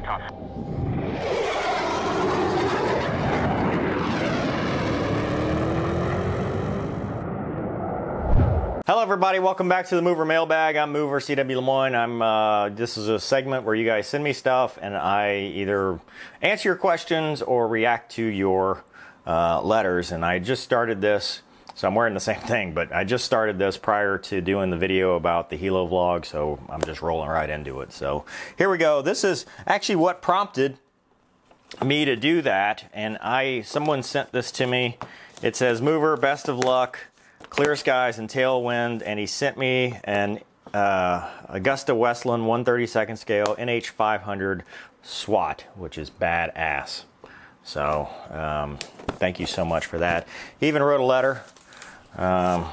Blacktop. Hello everybody, welcome back to the Mover Mailbag. I'm Mover CW Lemoyne. This is a segment where you guys send me stuff and I either answer your questions or react to your letters. And I just started this, so I'm wearing the same thing, but I just started this prior to doing the video about the Hilo vlog, so I'm just rolling right into it. So here we go. This is actually what prompted me to do that, and someone sent this to me. It says, Mover, best of luck. Clear skies and tailwind, and he sent me an Augusta Westland 1/32 scale NH500 SWAT, which is badass. So thank you so much for that. He even wrote a letter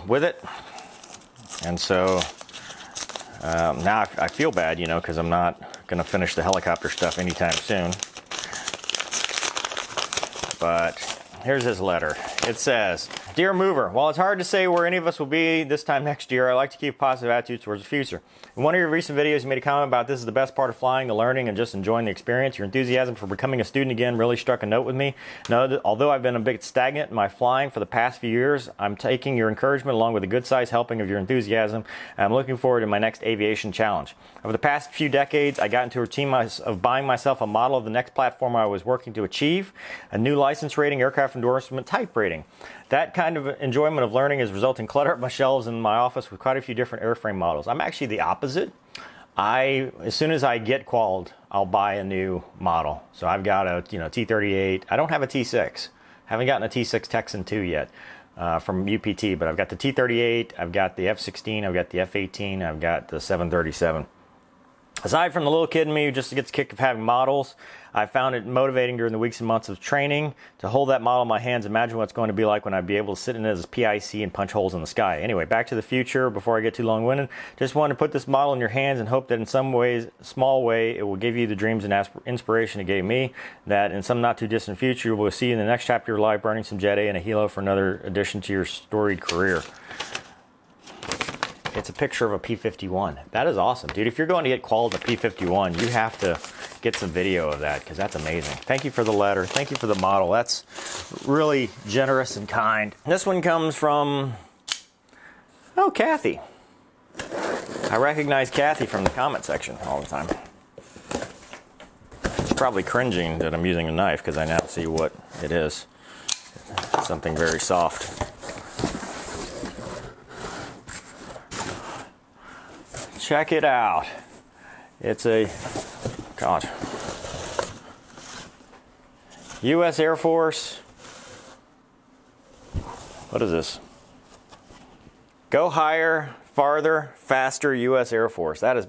with it, and so now I feel bad, you know, because I'm not going to finish the helicopter stuff anytime soon. But here's his letter. It says, Dear Mover, while it's hard to say where any of us will be this time next year, I like to keep a positive attitude towards the future. In one of your recent videos, you made a comment about this is the best part of flying, the learning, and just enjoying the experience. Your enthusiasm for becoming a student again really struck a note with me. Now, although I've been a bit stagnant in my flying for the past few years, I'm taking your encouragement along with a good-sized helping of your enthusiasm, and I'm looking forward to my next aviation challenge. Over the past few decades, I got into a routine of buying myself a model of the next platform I was working to achieve, a new license rating, aircraft endorsement type rating. That kind of enjoyment of learning has resulted in clutter up my shelves in my office with quite a few different airframe models. I'm actually the opposite. As soon as I get qualled, I'll buy a new model. So I've got a T-38. I don't have a T-6. Haven't gotten a T-6 Texan 2 yet from UPT, but I've got the T-38, I've got the F-16, I've got the F-18, I've got the 737. Aside from the little kid in me who just gets a kick of having models, I found it motivating during the weeks and months of training to hold that model in my hands, imagine what it's going to be like when I'd be able to sit in it as a PIC and punch holes in the sky. Anyway, back to the future, before I get too long-winded, just wanted to put this model in your hands and hope that in some ways, small way, it will give you the dreams and inspiration it gave me, that in some not-too-distant future, we'll see you in the next chapter of your life burning some Jet A and a Hilo for another addition to your storied career. It's a picture of a P-51. That is awesome, dude. If you're going to get qualled a P-51, you have to get some video of that because that's amazing. Thank you for the letter. Thank you for the model. That's really generous and kind. This one comes from, oh, Kathy. I recognize Kathy from the comment section all the time. She's probably cringing that I'm using a knife because I now see what it is. It's something very soft. Check it out. It's a, God, U.S. Air Force. What is this? Go higher, farther, faster, U.S. Air Force. That is.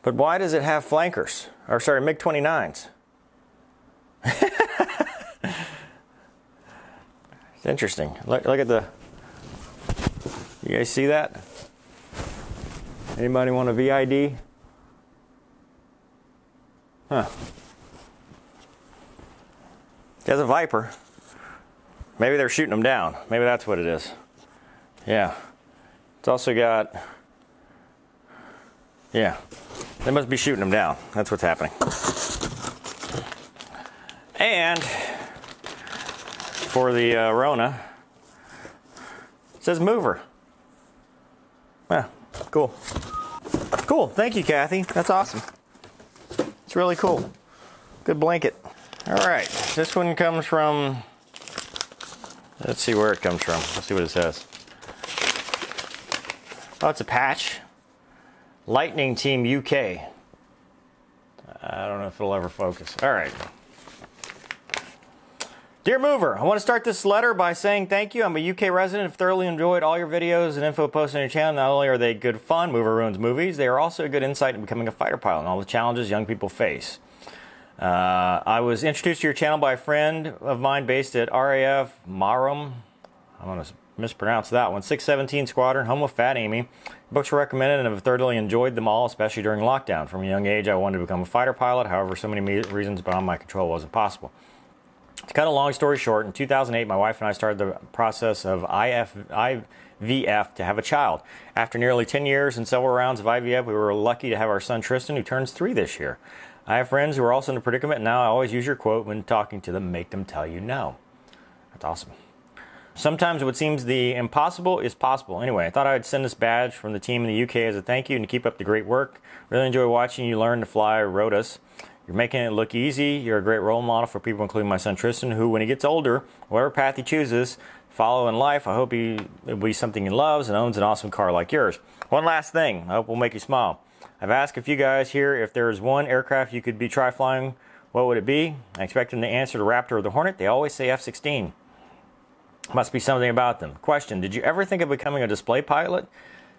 But why does it have flankers? Or sorry, MiG-29s. It's interesting. Look at the. You guys see that? Anybody want a VID? Huh. It has a Viper. Maybe they're shooting them down. Maybe that's what it is. Yeah. It's also got... Yeah. They must be shooting them down. That's what's happening. And for the Rona, it says Mover. Yeah, cool. Cool, thank you, Kathy. That's awesome. It's really cool. Good blanket. All right, this one comes from, let's see where it comes from. Let's see what it says. Oh, it's a patch. Lightning Team UK. I don't know if it'll ever focus. All right. Dear Mover, I want to start this letter by saying thank you. I'm a UK resident. I've thoroughly enjoyed all your videos and info posted on your channel. Not only are they good fun, Mover Ruins Movies, they are also a good insight in becoming a fighter pilot and all the challenges young people face. I was introduced to your channel by a friend of mine based at RAF Marham. I'm going to mispronounce that one. 617 Squadron, home of Fat Amy. Books were recommended and have thoroughly enjoyed them all, especially during lockdown. From a young age, I wanted to become a fighter pilot. However, so many reasons beyond my control wasn't possible. cut a long story short, in 2008, my wife and I started the process of IVF to have a child. After nearly 10 years and several rounds of IVF, we were lucky to have our son Tristan, who turns 3 this year. I have friends who are also in a predicament, and now I always use your quote when talking to them, make them tell you no. That's awesome. Sometimes what seems the impossible is possible. Anyway, I thought I'd send this badge from the team in the UK as a thank you and to keep up the great work. Really enjoy watching you learn to fly Rotus. You're making it look easy. You're a great role model for people, including my son Tristan, who, when he gets older, whatever path he chooses, follow in life, I hope it'll be something he loves and owns an awesome car like yours. One last thing I hope will make you smile. I've asked a few guys here if there is one aircraft you could be try flying, what would it be? I expect them to answer the Raptor or the Hornet. They always say F-16. Must be something about them. Question, did you ever think of becoming a display pilot?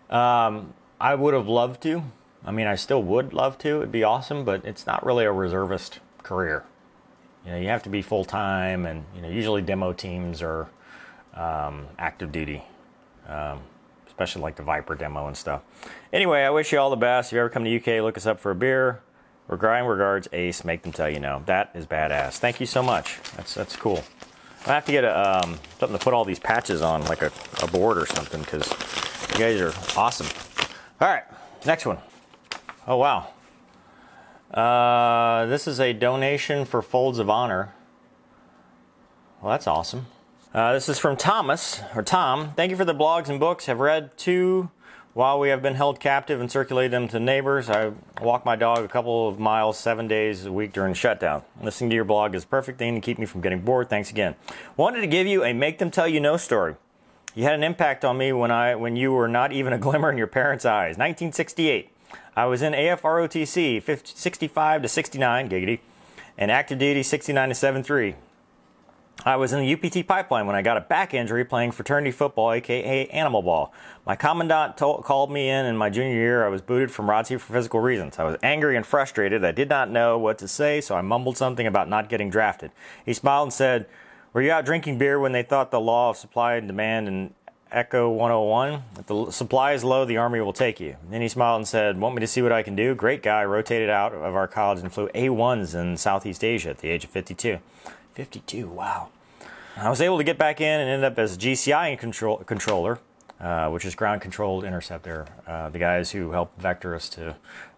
I would have loved to. I mean, I still would love to. It'd be awesome, but it's not really a reservist career. You know, you have to be full-time, and usually demo teams are active duty, especially like the Viper demo and stuff. Anyway, I wish you all the best. If you ever come to UK, look us up for a beer. Regards, Ace. Make them tell you no. That is badass. Thank you so much. That's cool. I have to get something to put all these patches on, like a board or something, because you guys are awesome. All right, next one. Oh, wow. This is a donation for Folds of Honor. Well, that's awesome. This is from Tom. Thank you for the blogs and books. Have read 2 while we have been held captive and circulated them to neighbors. I walk my dog a couple of miles 7 days a week during shutdown. Listening to your blog is a perfect thing to keep me from getting bored. Thanks again. Wanted to give you a make them tell you no story. You had an impact on me when you were not even a glimmer in your parents' eyes. 1968. I was in AFROTC 65 to 69, giggity, and active duty 69 to 73. I was in the UPT pipeline when I got a back injury playing fraternity football, aka animal ball. My commandant called me in my junior year. I was booted from ROTC for physical reasons. I was angry and frustrated. I did not know what to say, so I mumbled something about not getting drafted. He smiled and said, "Were you out drinking beer when they thought the law of supply and demand in Echo 101? If the supply is low, the Army will take you." Then he smiled and said, "Want me to see what I can do?" Great guy, rotated out of our college and flew A1s in Southeast Asia at the age of 52. 52, wow. I was able to get back in and ended up as GCI controller, which is ground controlled interceptor, the guys who help vector us to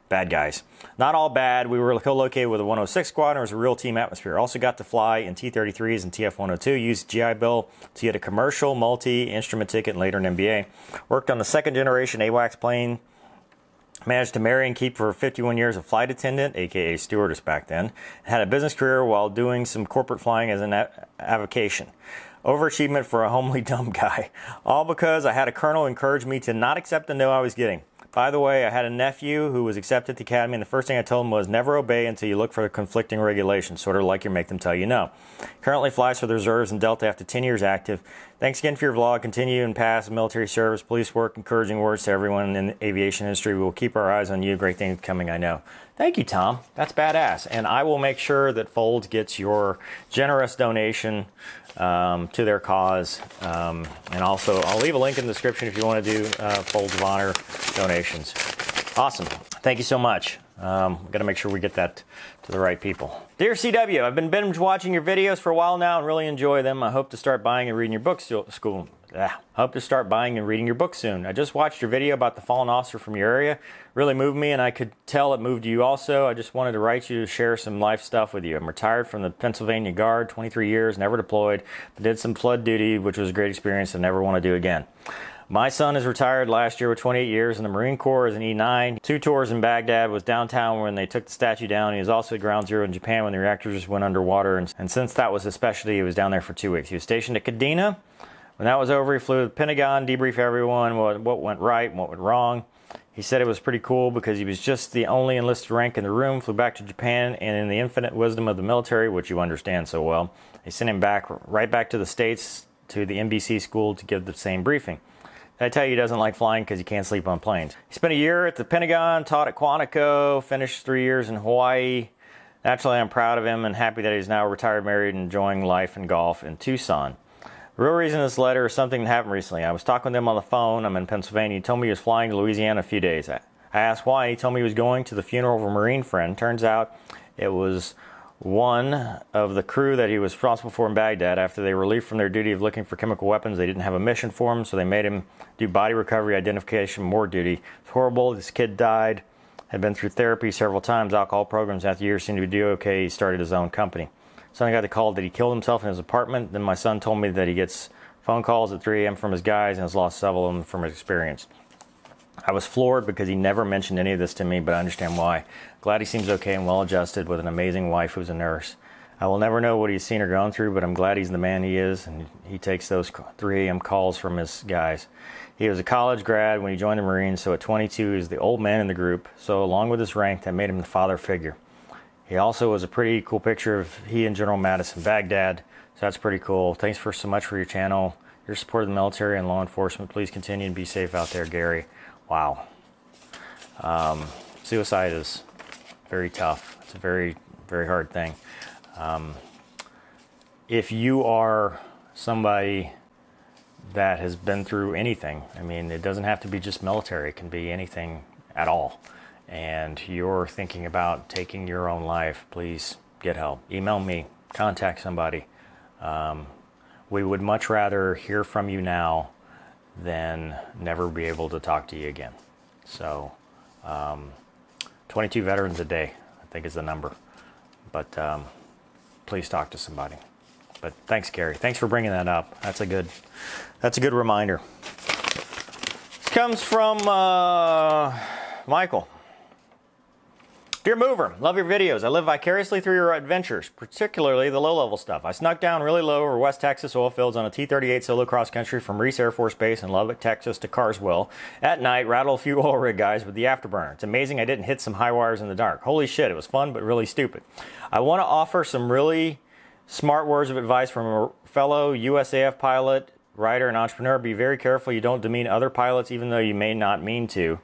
bad guys. Not all bad. We were co-located with a 106 squad, and it was a real team atmosphere. Also got to fly in T-33s and TF-102, used GI Bill to get a commercial multi-instrument ticket and later an MBA. Worked on the 2nd generation AWACS plane. Managed to marry and keep for 51 years a flight attendant, aka stewardess back then. Had a business career while doing some corporate flying as an avocation. Overachievement for a homely dumb guy. All because I had a colonel encourage me to not accept the no I was getting. By the way, I had a nephew who was accepted at the academy, and the first thing I told him was never obey until you look for the conflicting regulations, sort of like you make them tell you no. Currently flies for the reserves in Delta after 10 years active. Thanks again for your vlog. Continue and pass military service, police work, encouraging words to everyone in the aviation industry. We will keep our eyes on you. Great things coming, I know. Thank you, Tom. That's badass. And I will make sure that Folds gets your generous donation to their cause. And also, I'll leave a link in the description if you want to do Folds of Honor donations. Awesome. Thank you so much. We've got to make sure we get that to the right people. Dear CW, I've been binge watching your videos for a while now and really enjoy them. I hope to start buying and reading your books soon. I just watched your video about the fallen officer from your area. Really moved me, and I could tell it moved you also. I just wanted to write you to share some life stuff with you. I'm retired from the Pennsylvania Guard, 23 years, never deployed, but did some flood duty, which was a great experience and never want to do again. My son is retired last year with 28 years in the Marine Corps as an E9. 2 tours in Baghdad, was downtown when they took the statue down. He was also at Ground Zero in Japan when the reactors just went underwater. And since that was his specialty, he was down there for 2 weeks. He was stationed at Kadena. When that was over, he flew to the Pentagon, debriefed everyone, what went right and what went wrong. He said it was pretty cool because he was just the only enlisted rank in the room, flew back to Japan, and in the infinite wisdom of the military, which you understand so well, they sent him right back to the States to the NBC school to give the same briefing. I tell you, he doesn't like flying because he can't sleep on planes. He spent a year at the Pentagon, taught at Quantico, finished 3 years in Hawaii. Naturally, I'm proud of him and happy that he's now retired, married, and enjoying life and golf in Tucson. The real reason of this letter is something that happened recently. I was talking with him on the phone. I'm in Pennsylvania. He told me he was flying to Louisiana in a few days. I asked why. He told me he was going to the funeral of a Marine friend. Turns out it was one of the crew that he was responsible for in Baghdad. After they were relieved from their duty of looking for chemical weapons, they didn't have a mission for him, so they made him do body recovery, identification, more duty. It's horrible. This kid died, had been through therapy several times, alcohol programs. After years seemed to be doing okay, he started his own company. Son got the call that he killed himself in his apartment. Then my son told me that he gets phone calls at 3 a.m. from his guys and has lost several of them from his experience. I was floored because he never mentioned any of this to me, but I understand why. Glad he seems okay and well adjusted with an amazing wife who's a nurse. I will never know what he's seen or gone through, but I'm glad he's the man he is, and he takes those 3 a.m. calls from his guys. He was a college grad when he joined the Marines, so at 22 he's the old man in the group. So along with his rank, that made him the father figure. He also was a pretty cool picture of he and General Mattis in Baghdad, so that's pretty cool. Thanks so much for your channel, your support of the military and law enforcement. Please continue and be safe out there, Gary. Wow. Suicide is very tough. It's a very, very hard thing. If you are somebody that has been through anything, I mean, it doesn't have to be just military. It can be anything at all. And you're thinking about taking your own life, please get help. Email me, contact somebody. We would much rather hear from you now than never be able to talk to you again. So 22 veterans a day, I think is the number. But please talk to somebody. But thanks, Gary. Thanks for bringing that up. That's a good reminder. This comes from Michael. Dear Mover, love your videos. I live vicariously through your adventures, particularly the low-level stuff. I snuck down really low over West Texas oil fields on a T-38 solo cross-country from Reese Air Force Base in Lubbock, Texas to Carswell. At night, rattled a few oil rig guys with the afterburner. It's amazing I didn't hit some high wires in the dark. Holy shit, it was fun, but really stupid. I want to offer some really smart words of advice from a fellow USAF pilot, writer, and entrepreneur. Be very careful you don't demean other pilots, even though you may not mean to.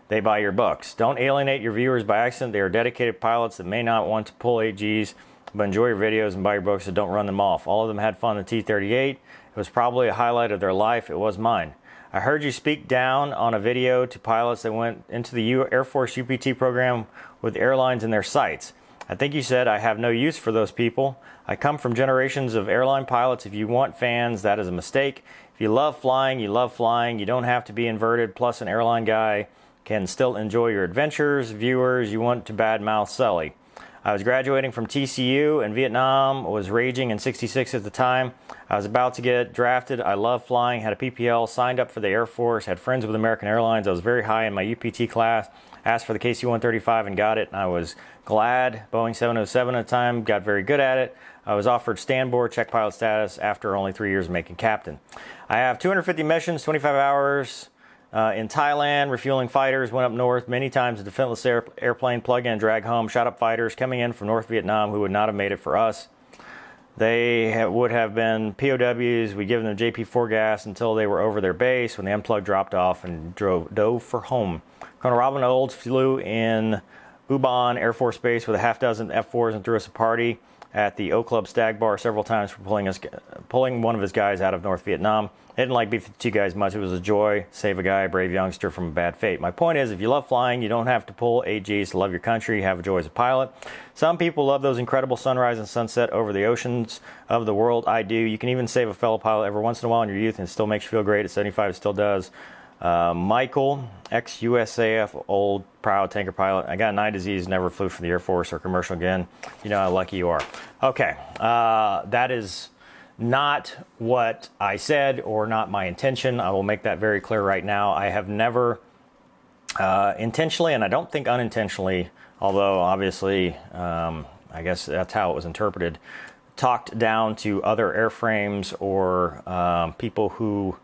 They buy your books. Don't alienate your viewers by accident. They are dedicated pilots that may not want to pull AGs, but enjoy your videos and buy your books, so don't run them off. All of them had fun on the T-38. It was probably a highlight of their life. It was mine. I heard you speak down on a video to pilots that went into the Air Force UPT program with airlines in their sights. I think you said, I have no use for those people. I come from generations of airline pilots. If you want fans, that is a mistake. If you love flying, you love flying. You don't have to be inverted, plus an airline guy can still enjoy your adventures. Viewers, you want to badmouth Sully. I was graduating from TCU and Vietnam was raging in '66 at the time. I was about to get drafted. I love flying, had a PPL, signed up for the Air Force, had friends with American Airlines. I was very high in my UPT class, asked for the KC-135 and got it, and I was glad. Boeing 707 at the time, got very good at it. I was offered stand-board check pilot status after only 3 years making captain. I have 250 missions, 25 hours, in Thailand, refueling fighters, went up north many times, a defenseless airplane, plug in and drag home, shot up fighters coming in from North Vietnam who would not have made it for us. They would have been POWs. We give them JP4 gas until they were over their base when the unplug dropped off and dove for home. Colonel Robin Olds flew in Ubon Air Force Base with a half dozen F4s and threw us a party at the O Club Stag Bar several times for pulling one of his guys out of North Vietnam. I didn't like B-52 guys much. It was a joy. Save a guy, a brave youngster from a bad fate. My point is, if you love flying, you don't have to pull AGs to love your country. Have a joy as a pilot. Some people love those incredible sunrise and sunset over the oceans of the world. I do. You can even save a fellow pilot every once in a while in your youth and it still makes you feel great. At 75, it still does. Michael, ex-USAF, old, proud tanker pilot. I got an eye disease, never flew for the Air Force or commercial again. You know how lucky you are. Okay, that is not what I said or not my intention. I will make that very clear right now. I have never intentionally, and I don't think unintentionally, although obviously I guess that's how it was interpreted, talked down to other airframes or people who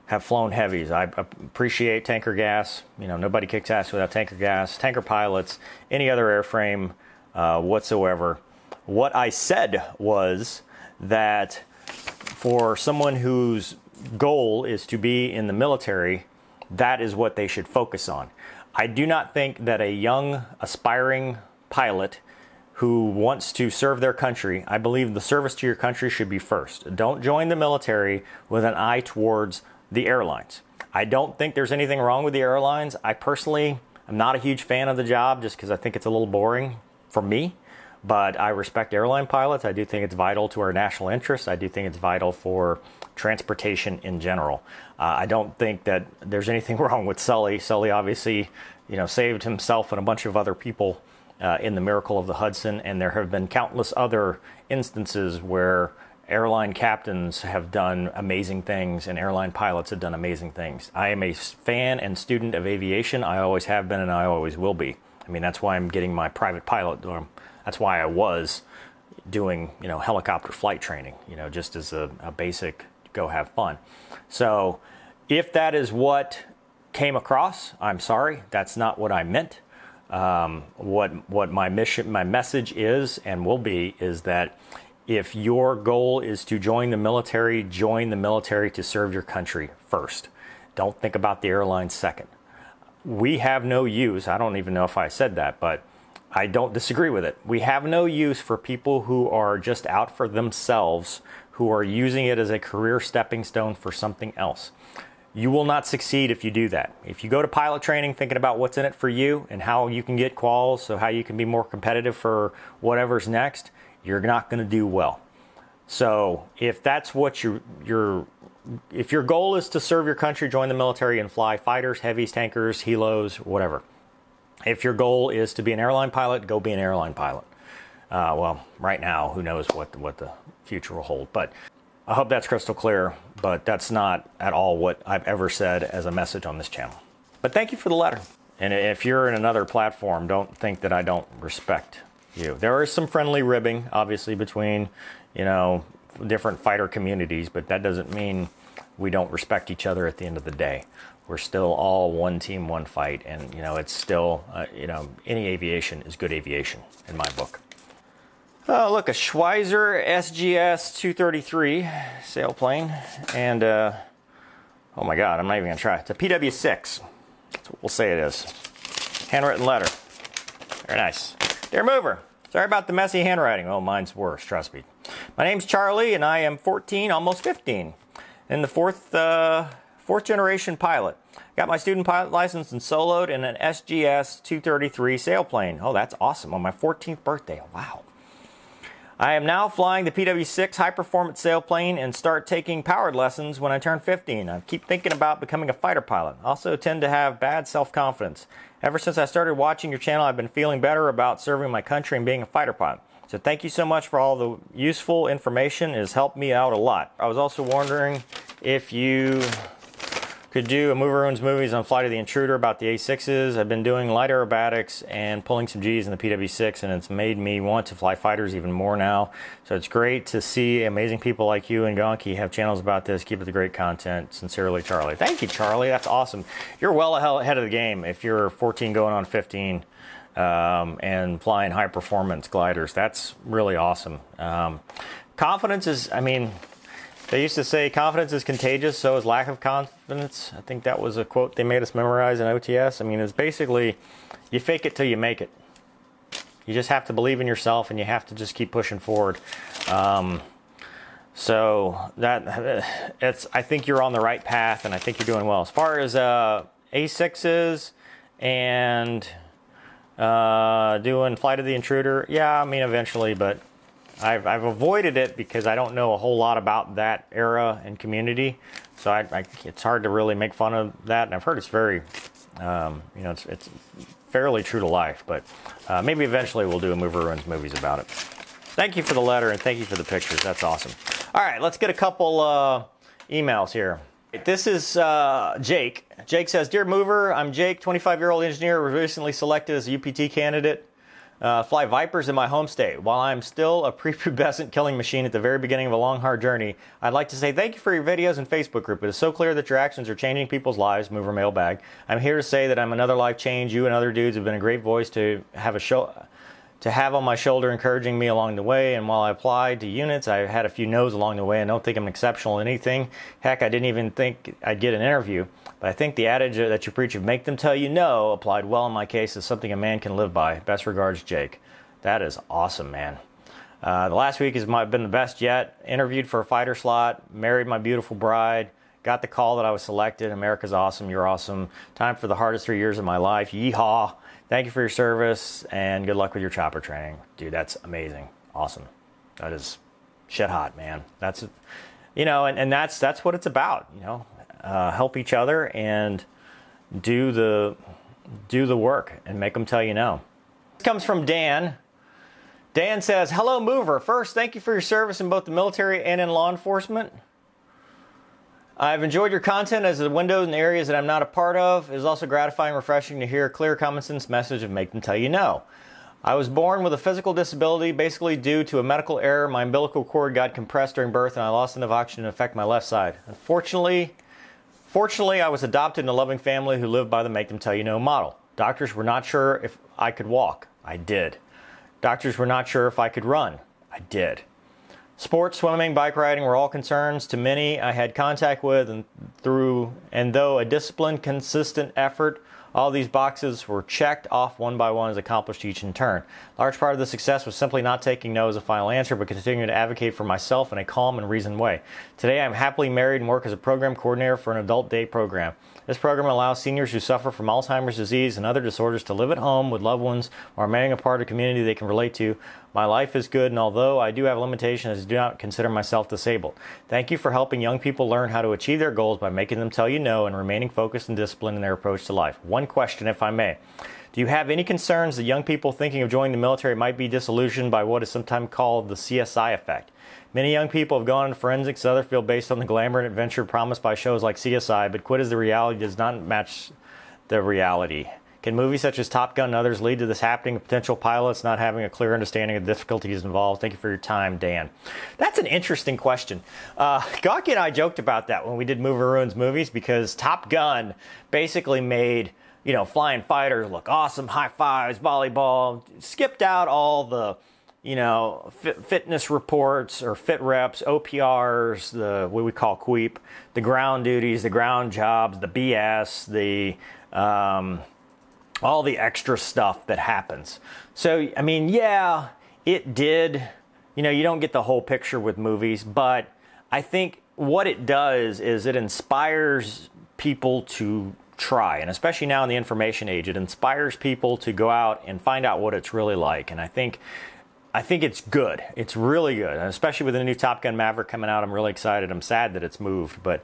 have flown heavies. I appreciate tanker gas. You know, nobody kicks ass without tanker gas. Tanker pilots, any other airframe whatsoever. What I said was that for someone whose goal is to be in the military, that is what they should focus on. I do not think that a young, aspiring pilot who wants to serve their country, I believe the service to your country should be first. Don't join the military with an eye towards the airlines. I don't think there's anything wrong with the airlines. I personally am not a huge fan of the job just because I think it's a little boring for me. But I respect airline pilots. I do think it's vital to our national interests. I do think it's vital for transportation in general. I don't think that there's anything wrong with Sully. Sully obviously, saved himself and a bunch of other people in the Miracle of the Hudson, and there have been countless other instances where airline captains have done amazing things and airline pilots have done amazing things. I am a fan and student of aviation. I always have been and I always will be. I mean, that's why I'm getting my private pilot. That's why I was doing, helicopter flight training, just as a basic go have fun. So if that is what came across, I'm sorry. That's not what I meant. What my mission, my message is and will be is that if your goal is to join the military to serve your country first. Don't think about the airline second. We have no use, I don't even know if I said that, but I don't disagree with it. We have no use for people who are just out for themselves, who are using it as a career stepping stone for something else. You will not succeed if you do that. If you go to pilot training thinking about what's in it for you and how you can get quals, so how you can be more competitive for whatever's next, you're not going to do well. So if that's what if your goal is to serve your country, join the military and fly fighters, heavies, tankers, helos, whatever. If your goal is to be an airline pilot, go be an airline pilot. Well, right now, who knows what the future will hold. But I hope that's crystal clear, but that's not at all what I've ever said as a message on this channel. But thank you for the letter. And if you're in another platform, don't think that I don't respect you. There is some friendly ribbing, obviously, between, different fighter communities, but that doesn't mean we don't respect each other at the end of the day. We're still all one team, one fight, and, it's still, any aviation is good aviation in my book. Oh, look, a Schweizer SGS 233 sailplane, and, oh my God, I'm not even going to try. It's a PW6. That's what we'll say it is. Handwritten letter. Very nice. Dear Mover, sorry about the messy handwriting. Oh, mine's worse, trust me. My name's Charlie, and I am 14, almost 15, and the fourth generation pilot. Got my student pilot license and soloed in an SGS 233 sailplane. Oh, that's awesome. On my 14th birthday. Wow. I am now flying the PW6 high-performance sailplane and start taking powered lessons when I turn 15. I keep thinking about becoming a fighter pilot. I also tend to have bad self-confidence. Ever since I started watching your channel, I've been feeling better about serving my country and being a fighter pilot. So thank you so much for all the useful information. It has helped me out a lot. I was also wondering if you could do a Mover Owns Movies on Flight of the Intruder about the A6s. I've been doing light aerobatics and pulling some G's in the PW6, and it's made me want to fly fighters even more now. So it's great to see amazing people like you and Gonky have channels about this. Keep up the great content. Sincerely, Charlie. Thank you, Charlie. That's awesome. You're well ahead of the game if you're 14 going on 15 and flying high-performance gliders. That's really awesome. Confidence is, they used to say confidence is contagious, so is lack of confidence. I think that was a quote they made us memorize in OTS. It's basically, you fake it till you make it. You just have to believe in yourself, and you have to just keep pushing forward. So I think you're on the right path, and I think you're doing well. As far as A6s and doing Flight of the Intruder, yeah, eventually, but I've avoided it because I don't know a whole lot about that era and community, so it's hard to really make fun of that. And I've heard it's very, it's fairly true to life. But maybe eventually we'll do a Mover Owns Movies about it. Thank you for the letter and thank you for the pictures. That's awesome. All right, let's get a couple emails here. This is Jake. Jake says, "Dear Mover, I'm Jake, 25-year-old engineer, recently selected as a UPT candidate. Fly Vipers in my home state. While I'm still a prepubescent killing machine at the very beginning of a long, hard journey, I'd like to say thank you for your videos and Facebook group. It is so clear that your actions are changing people's lives. Mover Mailbag. I'm here to say that I'm another life change. You and other dudes have been a great voice to have on my shoulder, encouraging me along the way. And while I applied to units, I had a few no's along the way. I don't think I'm exceptional in anything. Heck, I didn't even think I'd get an interview. But I think the adage that you preach of make them tell you no applied well in my case is something a man can live by. Best regards, Jake." That is awesome, man. The last week has been the best yet. Interviewed for a fighter slot, married my beautiful bride, got the call that I was selected. America's awesome. You're awesome. Time for the hardest 3 years of my life. Yeehaw. Thank you for your service and good luck with your chopper training. Dude, that's amazing. Awesome. That is shit hot, man. That's, you know, and that's what it's about, you know. Help each other and do the work and make them tell you no. This comes from Dan. Dan says, hello, Mover. First, thank you for your service in both the military and in law enforcement. I've enjoyed your content as the windows in areas that I'm not a part of. It is also gratifying and refreshing to hear a clear, common sense message of make them tell you no. I was born with a physical disability, basically due to a medical error. My umbilical cord got compressed during birth and I lost enough oxygen to affect my left side. Fortunately, I was adopted in a loving family who lived by the make them tell you no model. Doctors were not sure if I could walk. I did. Doctors were not sure if I could run. I did. Sports, swimming, bike riding were all concerns to many I had contact with, and though a disciplined, consistent effort, all these boxes were checked off one by one as accomplished each in turn. Large part of the success was simply not taking no as a final answer, but continuing to advocate for myself in a calm and reasoned way. Today I am happily married and work as a program coordinator for an adult day program. This program allows seniors who suffer from Alzheimer's disease and other disorders to live at home with loved ones or remaining a part of a community they can relate to. My life is good, and although I do have limitations, I do not consider myself disabled. Thank you for helping young people learn how to achieve their goals by making them tell you no and remaining focused and disciplined in their approach to life. One question, if I may. Do you have any concerns that young people thinking of joining the military might be disillusioned by what is sometimes called the CSI effect? Many young people have gone into forensics and other field based on the glamour and adventure promised by shows like CSI, but quit as the reality does not match the reality. Can movies such as Top Gun and others lead to this happening, potential pilots not having a clear understanding of the difficulties involved? Thank you for your time, Dan. That's an interesting question. Gawky and I joked about that when we did Mover Ruins movies, because Top Gun basically made, you know, flying fighters look awesome, high fives, volleyball, skipped out all the, you know, fitness reports or fit reps, OPRs, the what we call QUEEP, the ground duties, the ground jobs, the BS, the all the extra stuff that happens. So, I mean, yeah, it did. You know, you don't get the whole picture with movies, but I think what it does is it inspires people to try, and especially now in the information age, it inspires people to go out and find out what it's really like. And I think it's good. It's really good, and especially with the new Top Gun Maverick coming out, I'm really excited. I'm sad that it's moved, but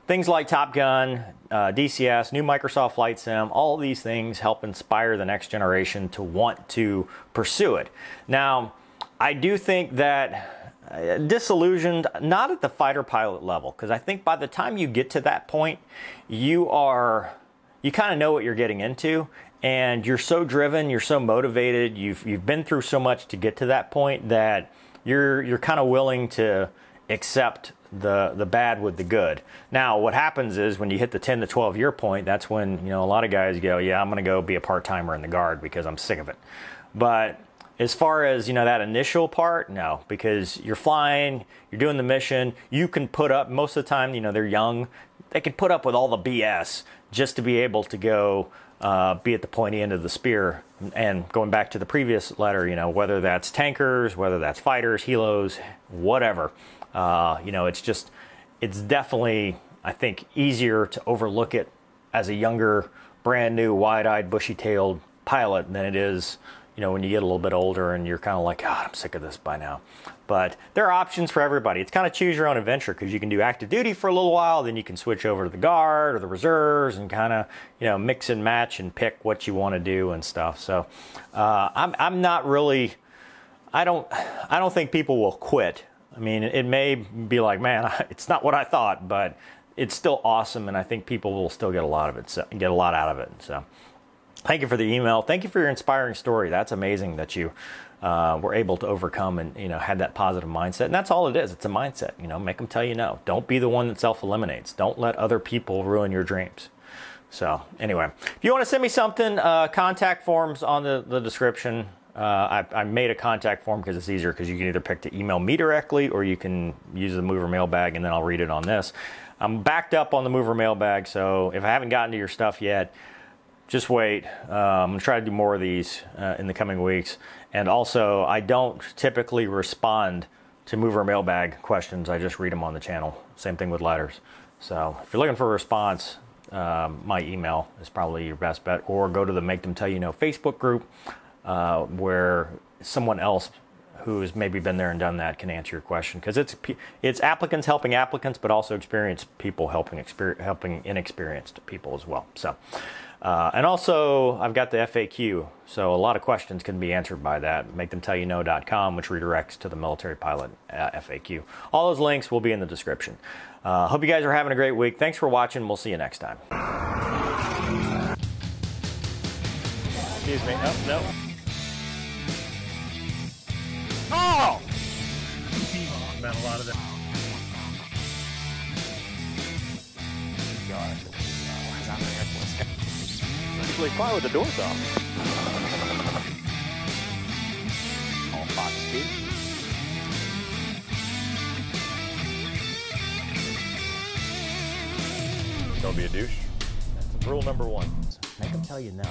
things like Top Gun, DCS, new Microsoft Flight Sim, all these things help inspire the next generation to want to pursue it. Now, I do think that disillusioned, not at the fighter pilot level, because I think by the time you get to that point, you kind of know what you're getting into, and you're so driven, you're so motivated, you've been through so much to get to that point that you're kind of willing to accept the bad with the good. Now, what happens is when you hit the 10 to 12 year point, that's when, you know, a lot of guys go, yeah, I'm going to go be a part-timer in the Guard because I'm sick of it. But as far as, you know, that initial part, no, because you're flying, you're doing the mission, you can put up, most of the time, you know, they're young, they can put up with all the BS just to be able to go be at the pointy end of the spear. And going back to the previous letter, you know, whether that's tankers, whether that's fighters, helos, whatever, you know, it's definitely, I think, easier to overlook it as a younger, brand new, wide-eyed, bushy-tailed pilot than it is, you know, when you get a little bit older and you're kind of like, God, I'm sick of this by now. But there are options for everybody. It's kind of choose your own adventure, because you can do active duty for a little while, then you can switch over to the Guard or the reserves and kind of, you know, mix and match and pick what you want to do and stuff. So I'm not really, I don't think people will quit. I mean, it may be like, man, it's not what I thought, but it's still awesome, and I think people will still get a lot of it, so, get a lot out of it. So thank you for the email. Thank you for your inspiring story. That's amazing that you were able to overcome and, you know, had that positive mindset. And that's all it is. It's a mindset. You know, make them tell you no. Don't be the one that self-eliminates. Don't let other people ruin your dreams. So anyway, if you want to send me something, contact forms on the description. I made a contact form because it's easier, because you can either pick to email me directly or you can use the Mover mailbag and then I'll read it on this. I'm backed up on the Mover mailbag, so if I haven't gotten to your stuff yet, just wait. I'm going to try to do more of these in the coming weeks. And also, I don't typically respond to Mover mailbag questions. I just read them on the channel. Same thing with letters. So if you're looking for a response, my email is probably your best bet, or go to the Make Them Tell You No Facebook group, where someone else who's maybe been there and done that can answer your question, because it's applicants helping applicants, but also experienced people helping inexperienced people as well. So, and also I've got the FAQ, so a lot of questions can be answered by that. MakeThemTellYouKnow.com, which redirects to the military pilot FAQ. All those links will be in the description. Hope you guys are having a great week. Thanks for watching. We'll see you next time. Excuse me. Oh, no. Oh! Been a lot of that. God. Why not an Air Force guy? Usually fly with the doors off. All Fox 2. Don't be a douche. That's rule number 1. Make them tell you no.